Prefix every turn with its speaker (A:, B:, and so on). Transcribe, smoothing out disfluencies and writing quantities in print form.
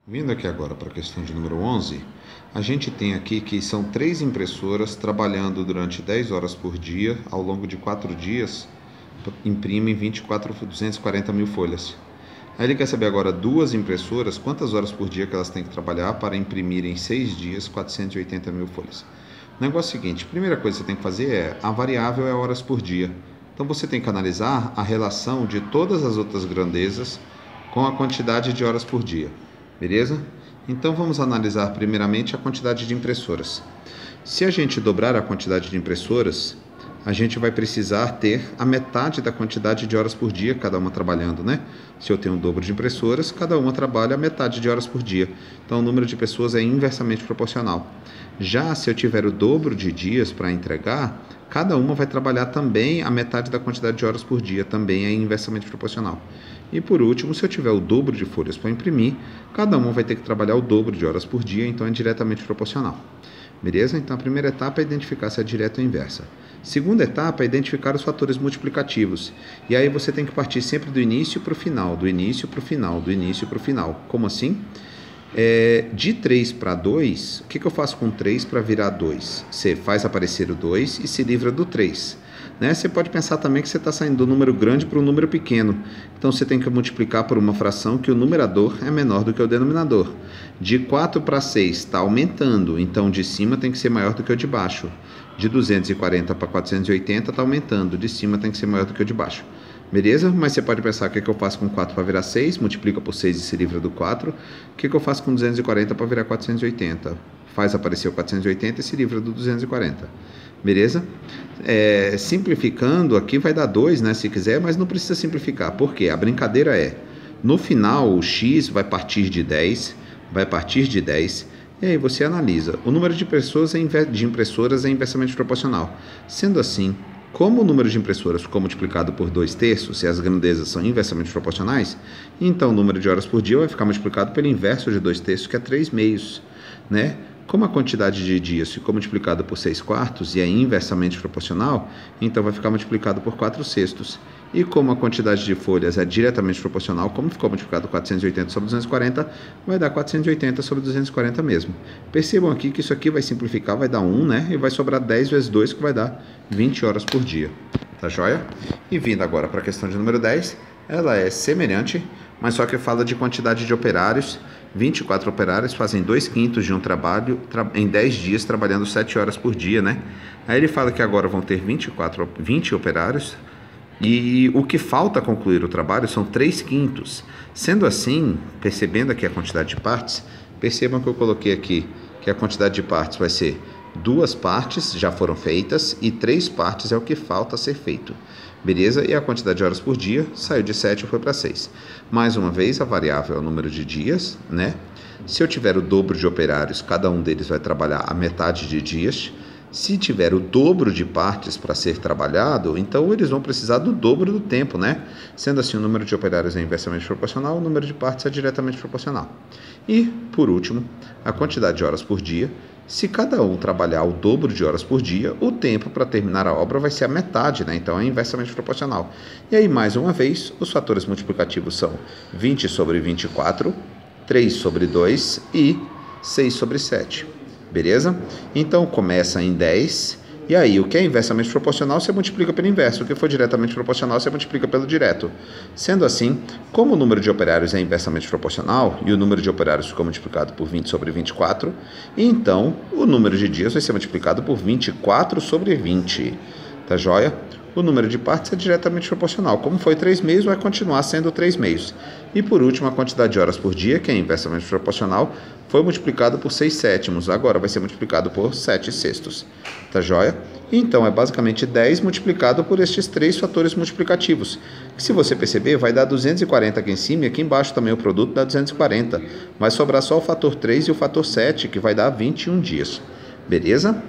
A: Vindo aqui agora para a questão de número 11, a gente tem aqui que são 3 impressoras trabalhando durante 10 horas por dia, ao longo de 4 dias, imprimem 240 mil folhas. Aí ele quer saber agora 2 impressoras, quantas horas por dia que elas têm que trabalhar para imprimir em 6 dias 480 mil folhas. O negócio é o seguinte, a primeira coisa que você tem que fazer é, a variável é horas por dia. Então você tem que analisar a relação de todas as outras grandezas com a quantidade de horas por dia. Beleza? Então vamos analisar primeiramente a quantidade de impressoras. Se a gente dobrar a quantidade de impressoras, a gente vai precisar ter a metade da quantidade de horas por dia, cada uma trabalhando, né? Se eu tenho um dobro de impressoras, cada uma trabalha a metade de horas por dia. Então o número de pessoas é inversamente proporcional. Já se eu tiver o dobro de dias para entregar, cada uma vai trabalhar também a metade da quantidade de horas por dia, também é inversamente proporcional. E por último, se eu tiver o dobro de folhas para imprimir, cada uma vai ter que trabalhar o dobro de horas por dia, então é diretamente proporcional. Beleza? Então a primeira etapa é identificar se é direta ou inversa. Segunda etapa é identificar os fatores multiplicativos. E aí você tem que partir sempre do início para o final, do início para o final, do início para o final. Como assim? De 3 para 2, o que eu faço com 3 para virar 2? Você faz aparecer o 2 e se livra do 3. Né? Você pode pensar também que você está saindo do número grande para um número pequeno. Então você tem que multiplicar por uma fração que o numerador é menor do que o denominador. De 4 para 6 está aumentando, então de cima tem que ser maior do que o de baixo. De 240 para 480 está aumentando, de cima tem que ser maior do que o de baixo. Beleza? Mas você pode pensar o que eu faço com 4 para virar 6, multiplica por 6 e se livra do 4. O que eu faço com 240 para virar 480? Faz aparecer o 480 e se livra do 240. Beleza? Simplificando aqui vai dar 2, né, se quiser, mas não precisa simplificar. Por quê? A brincadeira é, no final o x vai partir de 10, e aí você analisa. O número de impressoras é inversamente proporcional. Sendo assim, como o número de impressoras ficou multiplicado por 2/3, se as grandezas são inversamente proporcionais, então o número de horas por dia vai ficar multiplicado pelo inverso de 2/3, que é 3/2, né? Como a quantidade de dias ficou multiplicada por 6/4 e é inversamente proporcional, então vai ficar multiplicado por 4/6. E como a quantidade de folhas é diretamente proporcional, como ficou multiplicado 480 sobre 240, vai dar 480 sobre 240 mesmo. Percebam aqui que isso aqui vai simplificar, vai dar 1, né? E vai sobrar 10 vezes 2, que vai dar 20 horas por dia. Tá joia? E vindo agora para a questão de número 10, ela é semelhante, mas só que fala de quantidade de operários. 24 operários fazem 2/5 de um trabalho em 10 dias, trabalhando 7 horas por dia, né? Aí ele fala que agora vão ter 20 operários, e o que falta concluir o trabalho são 3/5. Sendo assim, percebendo aqui a quantidade de partes, percebam que eu coloquei aqui que a quantidade de partes vai ser 2 partes já foram feitas e 3 partes é o que falta ser feito. Beleza? E a quantidade de horas por dia saiu de 7 e foi para 6. Mais uma vez, a variável é o número de dias, né? Se eu tiver o dobro de operários, cada um deles vai trabalhar a metade de dias. Se tiver o dobro de partes para ser trabalhado, então eles vão precisar do dobro do tempo, né? Sendo assim, o número de operários é inversamente proporcional, o número de partes é diretamente proporcional. E, por último, a quantidade de horas por dia. Se cada um trabalhar o dobro de horas por dia, o tempo para terminar a obra vai ser a metade, né? Então é inversamente proporcional. E aí, mais uma vez, os fatores multiplicativos são 20 sobre 24, 3 sobre 2 e 6 sobre 7. Beleza? Então começa em 10, e aí o que é inversamente proporcional você multiplica pelo inverso, o que for diretamente proporcional você multiplica pelo direto. Sendo assim, como o número de operários é inversamente proporcional, e o número de operários ficou multiplicado por 20 sobre 24, então o número de dias vai ser multiplicado por 24 sobre 20. Tá joia? O número de partes é diretamente proporcional. Como foi 3/2, vai continuar sendo 3/2. E por último, a quantidade de horas por dia, que é inversamente proporcional, foi multiplicado por 6/7. Agora vai ser multiplicado por 7/6. Tá joia? Então, é basicamente 10 multiplicado por estes 3 fatores multiplicativos. Que, se você perceber, vai dar 240 aqui em cima e aqui embaixo também o produto dá 240. Vai sobrar só o fator 3 e o fator 7, que vai dar 21 dias. Beleza?